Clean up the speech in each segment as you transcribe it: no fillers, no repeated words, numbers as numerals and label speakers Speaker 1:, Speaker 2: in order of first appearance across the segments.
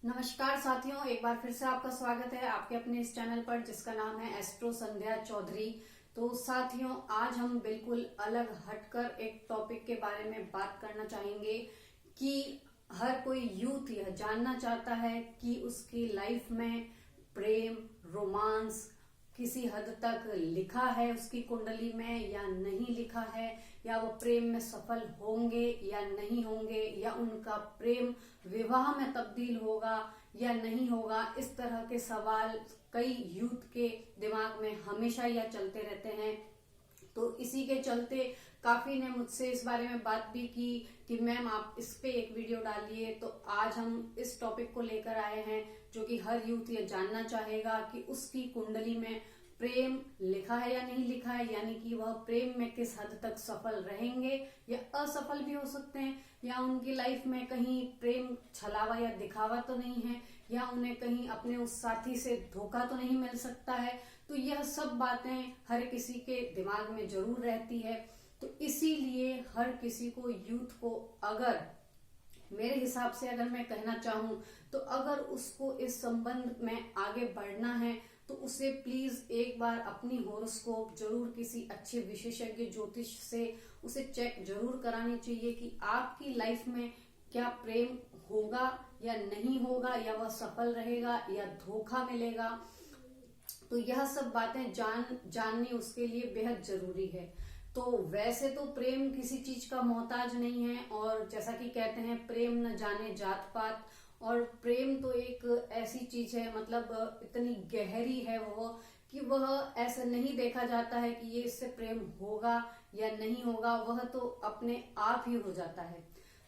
Speaker 1: नमस्कार साथियों, एक बार फिर से आपका स्वागत है आपके अपने इस चैनल पर जिसका नाम है एस्ट्रो संध्या चौधरी। तो साथियों, आज हम बिल्कुल अलग हटकर एक टॉपिक के बारे में बात करना चाहेंगे कि हर कोई यूथ यह जानना चाहता है कि उसकी लाइफ में प्रेम, रोमांस किसी हद तक लिखा है उसकी कुंडली में या नहीं लिखा है, या वो प्रेम में सफल होंगे या नहीं होंगे, या उनका प्रेम विवाह में तब्दील होगा या नहीं होगा। इस तरह के सवाल कई यूथ के दिमाग में हमेशा यह चलते रहते हैं। तो इसी के चलते काफी ने मुझसे इस बारे में बात भी की कि मैम आप इस पे एक वीडियो डालिए। तो आज हम इस टॉपिक को लेकर आए हैं जो कि हर यूथ ये जानना चाहेगा कि उसकी कुंडली में प्रेम लिखा है या नहीं लिखा है, यानी कि वह प्रेम में किस हद तक सफल रहेंगे या असफल भी हो सकते हैं, या उनकी लाइफ में कहीं प्रेम छलावा या दिखावा तो नहीं है, या उन्हें कहीं अपने उस साथी से धोखा तो नहीं मिल सकता है। तो यह सब बातें हर किसी के दिमाग में जरूर रहती है। तो इसीलिए हर किसी को, यूथ को, अगर मेरे हिसाब से अगर मैं कहना चाहूं तो अगर उसको इस संबंध में आगे बढ़ना है तो उसे प्लीज एक बार अपनी हॉरोस्कोप जरूर किसी अच्छे विशेषज्ञ ज्योतिष से उसे चेक जरूर करानी चाहिए कि आपकी लाइफ में क्या प्रेम होगा या नहीं होगा, या वह सफल रहेगा या धोखा मिलेगा। तो यह सब बातें जाननी उसके लिए बेहद जरूरी है। तो वैसे तो प्रेम किसी चीज का मोहताज नहीं है, और जैसा कि कहते हैं प्रेम न जाने जात पात, और प्रेम तो एक ऐसी चीज है, मतलब इतनी गहरी है वो कि वह ऐसा नहीं देखा जाता है कि ये इससे प्रेम होगा या नहीं होगा, वह तो अपने आप ही हो जाता है।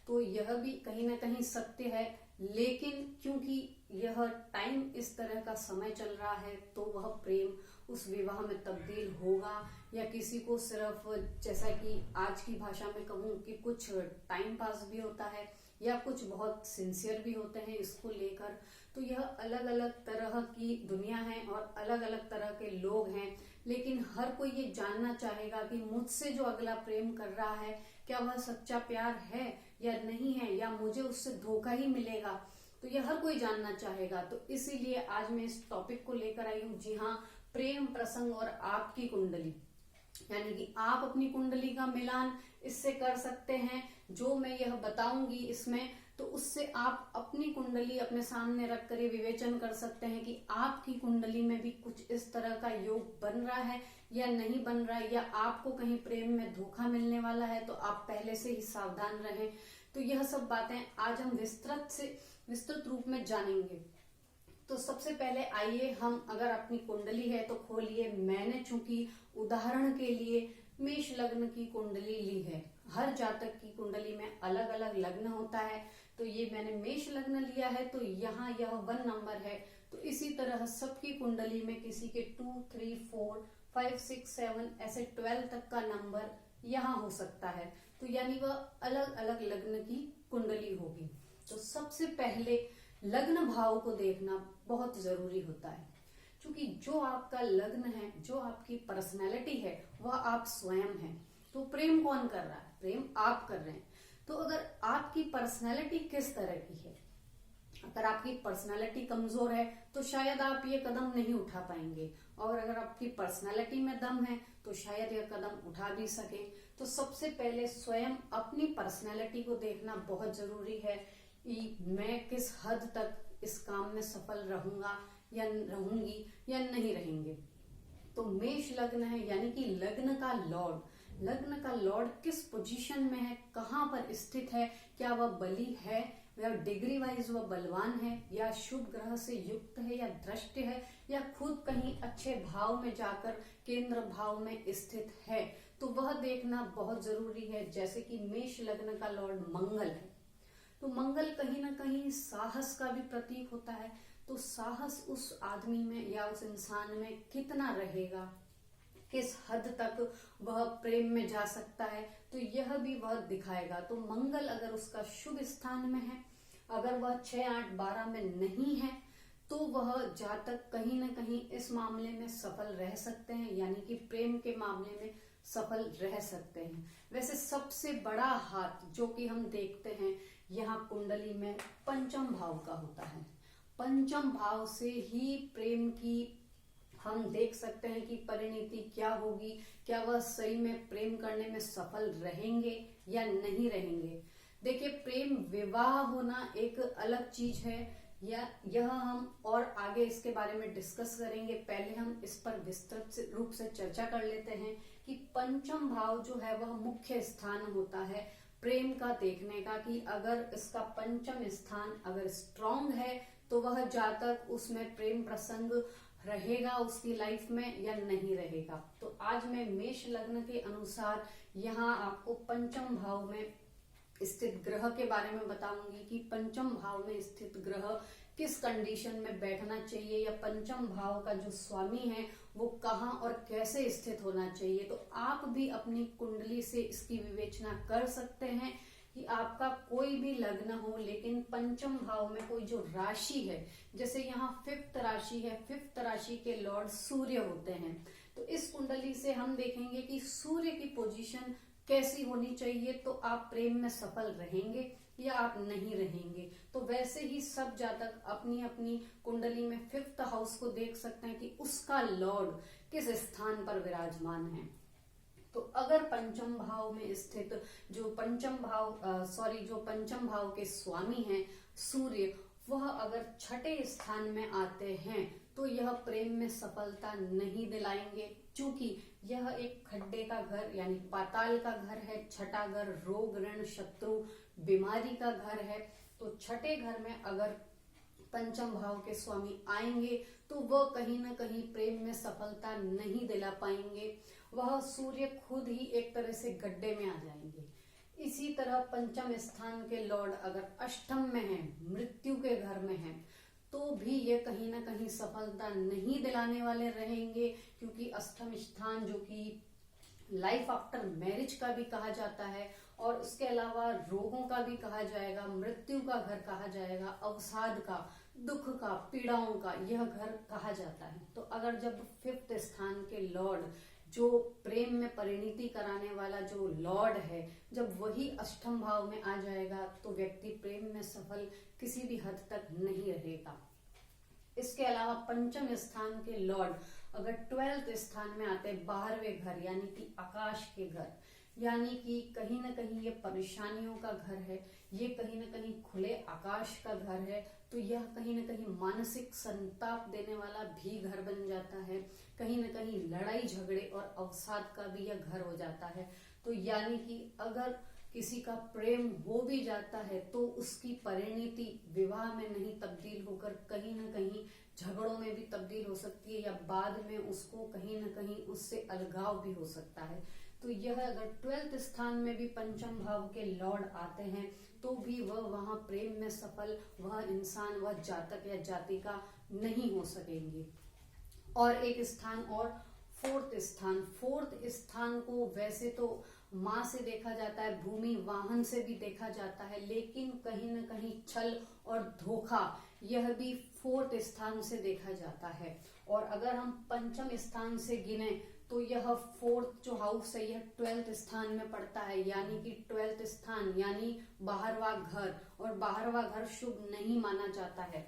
Speaker 1: तो यह भी कहीं ना कहीं सत्य है, लेकिन क्योंकि यह टाइम इस तरह का समय चल रहा है तो वह प्रेम उस विवाह में तब्दील होगा, या किसी को सिर्फ, जैसा कि आज की भाषा में कहूँ कि कुछ टाइम पास भी होता है या कुछ बहुत सिंसियर भी होते हैं इसको लेकर। तो यह अलग अलग तरह की दुनिया है और अलग अलग तरह के लोग हैं, लेकिन हर कोई ये जानना चाहेगा कि मुझसे जो अगला प्रेम कर रहा है क्या वह सच्चा प्यार है या नहीं है, या मुझे उससे धोखा ही मिलेगा। तो यह हर कोई जानना चाहेगा। तो इसीलिए आज मैं इस टॉपिक को लेकर आई हूँ। जी हाँ, प्रेम प्रसंग और आपकी कुंडली, यानी कि आप अपनी कुंडली का मिलान इससे कर सकते हैं। जो मैं यह बताऊंगी इसमें, तो उससे आप अपनी कुंडली अपने सामने रख कर विवेचन कर सकते हैं कि आपकी कुंडली में भी कुछ इस तरह का योग बन रहा है या नहीं बन रहा है, या आपको कहीं प्रेम में धोखा मिलने वाला है। तो आप पहले से ही सावधान रहें। तो यह सब बातें आज हम विस्तृत रूप में जानेंगे। तो सबसे पहले आइए हम, अगर अपनी कुंडली है तो खोलिए। मैंने चूंकि उदाहरण के लिए मेष लग्न की कुंडली ली है, हर जातक की कुंडली में अलग अलग लग्न होता है, तो ये मैंने मेष लग्न लिया है, तो यहाँ यह 1 नंबर है। तो इसी तरह सबकी कुंडली में किसी के 2, 3, 4, 5, 6, 7 ऐसे 12 तक का नंबर यहाँ हो सकता है। तो यानी वह अलग अलग लग्न की कुंडली होगी। तो सबसे पहले लग्न भाव को देखना बहुत जरूरी होता है, क्योंकि जो आपका लग्न है, जो आपकी पर्सनैलिटी है, वह आप स्वयं हैं। तो प्रेम कौन कर रहा है? प्रेम आप कर रहे हैं। तो अगर आपकी पर्सनैलिटी किस तरह की है, अगर आपकी पर्सनालिटी कमजोर है तो शायद आप ये कदम नहीं उठा पाएंगे, और अगर आपकी पर्सनालिटी में दम है तो शायद यह कदम उठा भी सके। तो सबसे पहले स्वयं अपनी पर्सनालिटी को देखना बहुत जरूरी है कि मैं किस हद तक इस काम में सफल रहूंगा या रहूंगी या नहीं रहेंगे। तो मेष लग्न है, यानी कि लग्न का लॉर्ड किस पोजीशन में है, कहाँ पर स्थित है, क्या वह बली है या डिग्री वाइज वह बलवान है, या शुभ ग्रह से युक्त है या दृष्ट है, या खुद कहीं अच्छे भाव में जाकर केंद्र भाव में स्थित है, तो वह देखना बहुत जरूरी है। जैसे कि मेष लग्न का लॉर्ड मंगल है, तो मंगल कहीं ना कहीं साहस का भी प्रतीक होता है। तो साहस उस आदमी में या उस इंसान में कितना रहेगा, किस हद तक वह प्रेम में जा सकता है, तो यह भी वह दिखाएगा। तो मंगल अगर उसका शुभ स्थान में है, अगर वह 6, 8, 12 में नहीं है, तो वह जातक कहीं ना कहीं इस मामले में सफल रह सकते हैं, यानी कि प्रेम के मामले में सफल रह सकते हैं। वैसे सबसे बड़ा हाथ जो कि हम देखते हैं यहाँ कुंडली में पंचम भाव का होता है, पंचम भाव से ही प्रेम की हम देख सकते हैं कि परिणति क्या होगी, क्या वह सही में प्रेम करने में सफल रहेंगे या नहीं रहेंगे। देखिए, प्रेम विवाह होना एक अलग चीज है, या यह हम और आगे इसके बारे में डिस्कस करेंगे। पहले हम इस पर विस्तृत रूप से चर्चा कर लेते हैं कि पंचम भाव जो है वह मुख्य स्थान होता है प्रेम का देखने का, कि अगर इसका पंचम स्थान अगर स्ट्रांग है तो वह जातक उसमें प्रेम प्रसंग रहेगा उसकी लाइफ में या नहीं रहेगा। तो आज मैं मेष लग्न के अनुसार यहाँ आपको पंचम भाव में स्थित ग्रह के बारे में बताऊंगी कि पंचम भाव में स्थित ग्रह किस कंडीशन में बैठना चाहिए, या पंचम भाव का जो स्वामी है वो कहाँ और कैसे स्थित होना चाहिए। तो आप भी अपनी कुंडली से इसकी विवेचना कर सकते हैं कि आपका कोई भी लग्न हो, लेकिन पंचम भाव में कोई जो राशि है, जैसे यहाँ फिफ्थ राशि है, फिफ्थ राशि के लॉर्ड सूर्य होते हैं, तो इस कुंडली से हम देखेंगे कि सूर्य की पोजीशन कैसी होनी चाहिए, तो आप प्रेम में सफल रहेंगे या आप नहीं रहेंगे। तो वैसे ही सब जातक अपनी अपनी कुंडली में फिफ्थ हाउस को देख सकते हैं कि उसका लॉर्ड किस स्थान पर विराजमान है। तो अगर पंचम भाव में स्थित जो पंचम भाव के स्वामी हैं सूर्य, वह अगर छठे स्थान में आते हैं तो यह प्रेम में सफलता नहीं दिलाएंगे, क्योंकि यह एक खड्डे का घर यानी पाताल का घर है। छठा घर रोग ऋण शत्रु बीमारी का घर है। तो छठे घर में अगर पंचम भाव के स्वामी आएंगे तो वह कहीं ना कहीं प्रेम में सफलता नहीं दिला पाएंगे, वह सूर्य खुद ही एक तरह से गड्ढे में आ जाएंगे। इसी तरह पंचम स्थान के लॉर्ड अगर अष्टम में है, मृत्यु के घर में है, तो भी ये कहीं ना कहीं सफलता नहीं दिलाने वाले रहेंगे, क्योंकि अष्टम स्थान जो कि लाइफ आफ्टर मैरिज का भी कहा जाता है और उसके अलावा रोगों का भी कहा जाएगा, मृत्यु का घर कहा जाएगा, अवसाद का, दुख का, पीड़ाओं का यह घर कहा जाता है। तो अगर जब फिफ्थ स्थान के लॉर्ड जो प्रेम में परिणति कराने वाला जो लॉर्ड है, जब वही अष्टम भाव में आ जाएगा तो व्यक्ति प्रेम में सफल किसी भी हद तक नहीं रहेगा। इसके अलावा पंचम स्थान के लॉर्ड अगर 12th स्थान में आते हैं, 12वें घर यानी कि आकाश के घर, यानी कि कहीं ना कहीं ये परेशानियों का घर है, ये कहीं ना कहीं खुले आकाश का घर है, तो यह कहीं ना कहीं मानसिक संताप देने वाला भी घर बन जाता है, कहीं ना कहीं लड़ाई झगड़े और अवसाद का भी यह घर हो जाता है। तो यानी कि अगर किसी का प्रेम हो भी जाता है तो उसकी परिणति विवाह में नहीं तब्दील होकर कहीं ना कहीं झगड़ों में भी तब्दील हो सकती है, या बाद में उसको कहीं ना कहीं उससे अलगाव भी हो सकता है। तो यह अगर 12th स्थान में भी पंचम भाव के लॉर्ड आते हैं तो भी वह वहां प्रेम में सफल वह इंसान, वह जातक या जातिका नहीं हो सकेंगे। और एक स्थान और फोर्थ स्थान को वैसे तो माँ से देखा जाता है, भूमि वाहन से भी देखा जाता है, लेकिन कहीं ना कहीं छल और धोखा यह भी फोर्थ स्थान से देखा जाता है। और अगर हम पंचम स्थान से गिने तो यह फोर्थ जो हाउस है यह 12th स्थान में पड़ता है, यानी कि 12th स्थान यानी बाहरवा घर, और बाहरवा घर शुभ नहीं माना जाता है।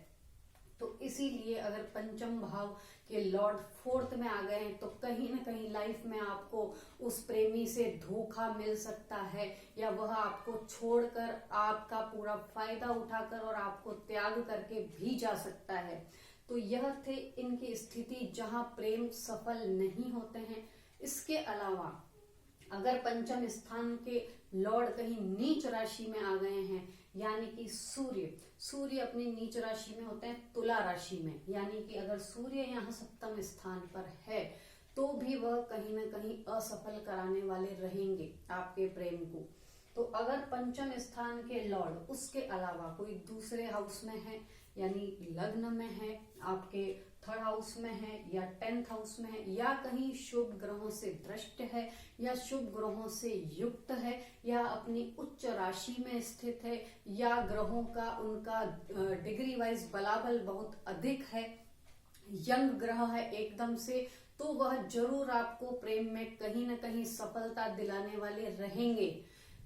Speaker 1: तो इसीलिए अगर पंचम भाव के लॉर्ड फोर्थ में आ गए तो कहीं ना कहीं लाइफ में आपको उस प्रेमी से धोखा मिल सकता है, या वह आपको छोड़कर आपका पूरा फायदा उठाकर और आपको त्याग करके भी जा सकता है। तो यह थे इनकी स्थिति जहां प्रेम सफल नहीं होते हैं। इसके अलावा अगर पंचम स्थान के लॉर्ड कहीं नीच राशि में आ गए हैं, यानी कि सूर्य अपनी नीच राशि में होते हैं तुला राशि में, यानी कि अगर सूर्य यहाँ सप्तम स्थान पर है तो भी वह कहीं ना कहीं असफल कराने वाले रहेंगे आपके प्रेम को। तो अगर पंचम स्थान के लॉर्ड उसके अलावा कोई दूसरे हाउस में है, यानी लग्न में है, आपके थर्ड हाउस में है, या 10th हाउस में है, या कहीं शुभ ग्रहों से दृष्ट है, या शुभ ग्रहों से युक्त है, या अपनी उच्च राशि में स्थित है, या ग्रहों का उनका डिग्री वाइज बलाबल बहुत अधिक है, यंग ग्रह है एकदम से, तो वह जरूर आपको प्रेम में कहीं ना कहीं सफलता दिलाने वाले रहेंगे।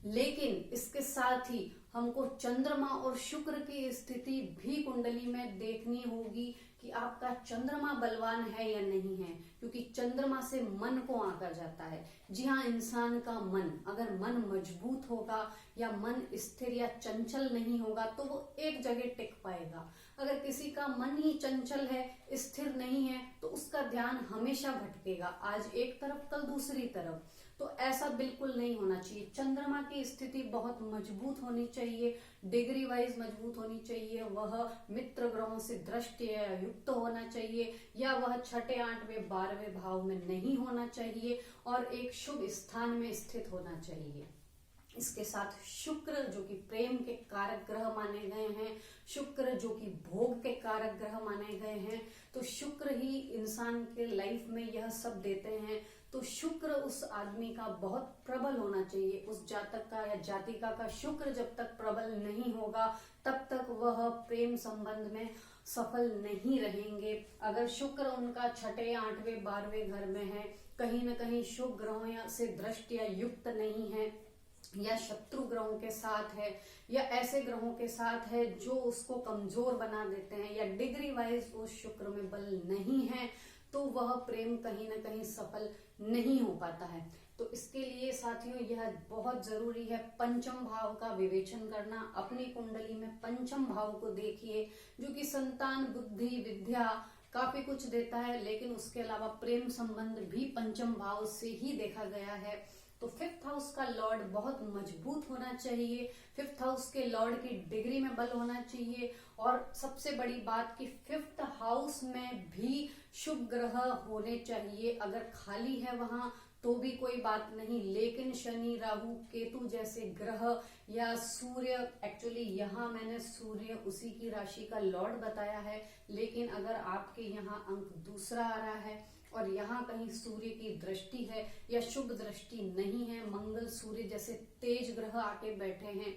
Speaker 1: लेकिन इसके साथ ही हमको चंद्रमा और शुक्र की स्थिति भी कुंडली में देखनी होगी कि आपका चंद्रमा बलवान है या नहीं है, क्योंकि चंद्रमा से मन को आंका जाता है। जी हाँ, इंसान का मन, अगर मन मजबूत होगा या मन स्थिर या चंचल नहीं होगा तो वो एक जगह टिक पाएगा। अगर किसी का मन ही चंचल है, स्थिर नहीं है, तो उसका ध्यान हमेशा भटकेगा, आज एक तरफ कल दूसरी तरफ। तो ऐसा बिल्कुल नहीं होना चाहिए। चंद्रमा की स्थिति बहुत मजबूत होनी चाहिए, डिग्री वाइज मजबूत होनी चाहिए, वह मित्र ग्रहों से दृष्टि युक्त होना चाहिए, या वह छठे, आठवें, 12वें भाव में नहीं होना चाहिए, और एक शुभ स्थान में स्थित होना चाहिए। इसके साथ शुक्र जो कि प्रेम के कारक ग्रह माने गए हैं, शुक्र जो कि भोग के कारक ग्रह माने गए हैं, तो शुक्र ही इंसान के लाइफ में यह सब देते हैं। तो शुक्र उस आदमी का बहुत प्रबल होना चाहिए, उस जातक का या जातिका का शुक्र जब तक प्रबल नहीं होगा तब तक वह प्रेम संबंध में सफल नहीं रहेंगे। अगर शुक्र उनका छठे, आठवें, 12वें घर में है, कहीं न कहीं शुभ ग्रहों से दृष्टिया युक्त नहीं है, या शत्रु ग्रहों के साथ है, या ऐसे ग्रहों के साथ है जो उसको कमजोर बना देते हैं, या डिग्री वाइज उस शुक्र में बल नहीं है, तो वह प्रेम कहीं ना कहीं सफल नहीं हो पाता है। तो इसके लिए साथियों यह बहुत जरूरी है पंचम भाव का विवेचन करना। अपनी कुंडली में पंचम भाव को देखिए, जो कि संतान, बुद्धि, विद्या काफी कुछ देता है, लेकिन उसके अलावा प्रेम संबंध भी पंचम भाव से ही देखा गया है। तो फिफ्थ हाउस का लॉर्ड बहुत मजबूत होना चाहिए, फिफ्थ हाउस के लॉर्ड की डिग्री में बल होना चाहिए, और सबसे बड़ी बात कि फिफ्थ हाउस में भी शुभ ग्रह होने चाहिए। अगर खाली है वहां तो भी कोई बात नहीं, लेकिन शनि, राहु, केतु जैसे ग्रह, या सूर्य, एक्चुअली यहाँ मैंने सूर्य उसी की राशि का लॉर्ड बताया है, लेकिन अगर आपके यहाँ अंक दूसरा आ रहा है और यहाँ कहीं सूर्य की दृष्टि है या शुभ दृष्टि नहीं है, मंगल, सूर्य जैसे तेज ग्रह आके बैठे हैं,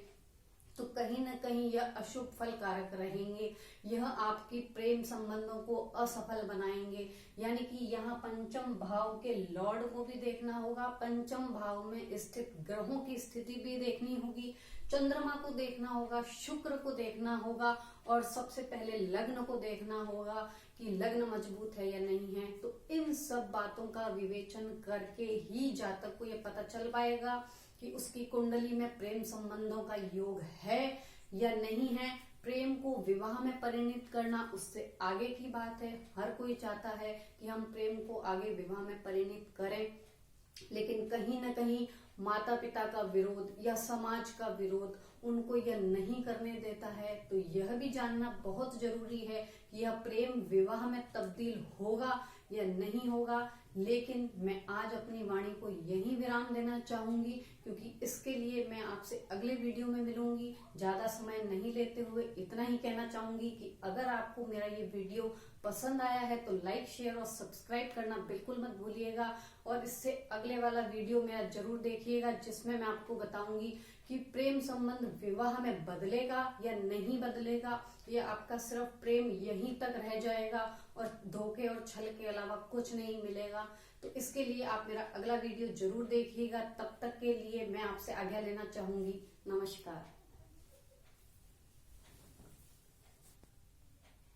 Speaker 1: तो कहीं ना कहीं यह अशुभ फल कारक रहेंगे, यह आपकी प्रेम संबंधों को असफल बनाएंगे। यानी कि यहाँ पंचम भाव के लॉर्ड को भी देखना होगा, पंचम भाव में स्थित ग्रहों की स्थिति भी देखनी होगी, चंद्रमा को देखना होगा, शुक्र को देखना होगा, और सबसे पहले लग्न को देखना होगा कि लग्न मजबूत है या नहीं है। तो इन सब बातों का विवेचन करके ही जातक को यह पता चल पाएगा कि उसकी कुंडली में प्रेम संबंधों का योग है या नहीं है। प्रेम को विवाह में परिणित करना उससे आगे की बात है, हर कोई चाहता है कि हम प्रेम को आगे विवाह में परिणित करें, लेकिन कहीं ना कहीं माता पिता का विरोध या समाज का विरोध उनको यह नहीं करने देता है। तो यह भी जानना बहुत जरूरी है कि यह प्रेम विवाह में तब्दील होगा या नहीं होगा। लेकिन मैं आज अपनी वाणी को यहीं विराम देना चाहूंगी, क्योंकि इसके लिए मैं आपसे अगले वीडियो में मिलूंगी। ज्यादा समय नहीं लेते हुए इतना ही कहना चाहूंगी कि अगर आपको मेरा ये वीडियो पसंद आया है तो लाइक, शेयर और सब्सक्राइब करना बिल्कुल मत भूलिएगा, और इससे अगले वाला वीडियो मेरा जरूर देखिएगा, जिसमें मैं आपको बताऊंगी कि प्रेम संबंध विवाह में बदलेगा या नहीं बदलेगा, या आपका सिर्फ प्रेम यहीं तक रह जाएगा और धोखे और छल के अलावा कुछ नहीं मिलेगा। तो इसके लिए आप मेरा अगला वीडियो जरूर देखिएगा। तब तक के लिए मैं आपसे आज्ञा लेना चाहूंगी। नमस्कार।